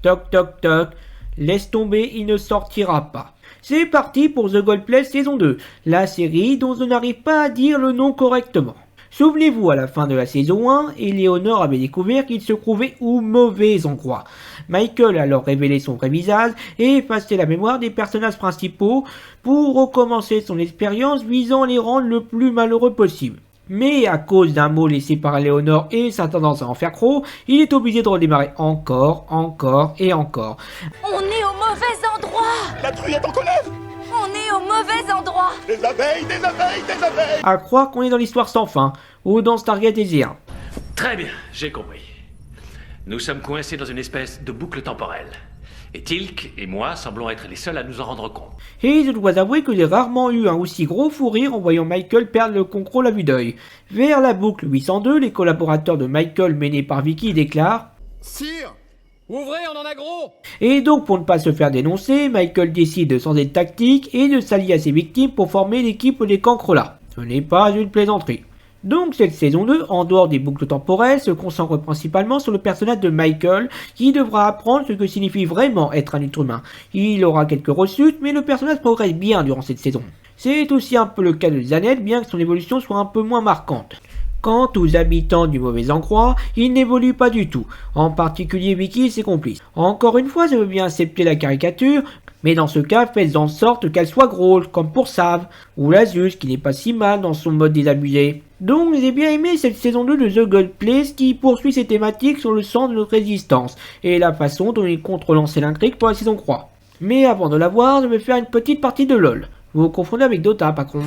Toc toc toc. Laisse tomber, il ne sortira pas. C'est parti pour The Gold Place saison 2, la série dont je n'arrive pas à dire le nom correctement. Souvenez-vous, à la fin de la saison 1, Eleanor avait découvert qu'il se trouvait au mauvais endroit. Michael a alors révélé son vrai visage et effacé la mémoire des personnages principaux pour recommencer son expérience visant à les rendre le plus malheureux possible. Mais à cause d'un mot laissé par Eleanor et sa tendance à en faire trop, il est obligé de redémarrer encore et encore. On est au mauvais endroit! La truie est en colère! On est au mauvais endroit! Des abeilles, des abeilles, des abeilles! À croire qu'on est dans l'histoire sans fin, ou dans Stargate SG1. Très bien, j'ai compris. Nous sommes coincés dans une espèce de boucle temporelle. Et Teal'c et moi semblons être les seuls à nous en rendre compte. Et je dois avouer que j'ai rarement eu un aussi gros fou rire en voyant Michael perdre le contrôle à vue d'œil. Vers la boucle 802, les collaborateurs de Michael menés par Vicky déclarent « Sire, ouvrez, on en a gros !» Et donc pour ne pas se faire dénoncer, Michael décide de changer de tactique et de s'allier à ses victimes pour former l'équipe des Cancrelats. Ce n'est pas une plaisanterie. Donc cette saison 2, en dehors des boucles temporelles, se concentre principalement sur le personnage de Michael, qui devra apprendre ce que signifie vraiment être un être humain. Il aura quelques rechutes, mais le personnage progresse bien durant cette saison. C'est aussi un peu le cas de Zanet, bien que son évolution soit un peu moins marquante. Quant aux habitants du mauvais endroit, ils n'évoluent pas du tout, en particulier Vicky et ses complices. Encore une fois, je veux bien accepter la caricature, mais dans ce cas, faites en sorte qu'elle soit drôle, comme pour Sav, ou Lasus, qui n'est pas si mal dans son mode désabusé. Donc j'ai bien aimé cette saison 2 de The Gold Place qui poursuit ses thématiques sur le sens de notre existence, et la façon dont il compte relancer l'intrigue pour la saison 3. Mais avant de la voir, je vais faire une petite partie de LoL. Vous vous confondez avec Dota, par contre.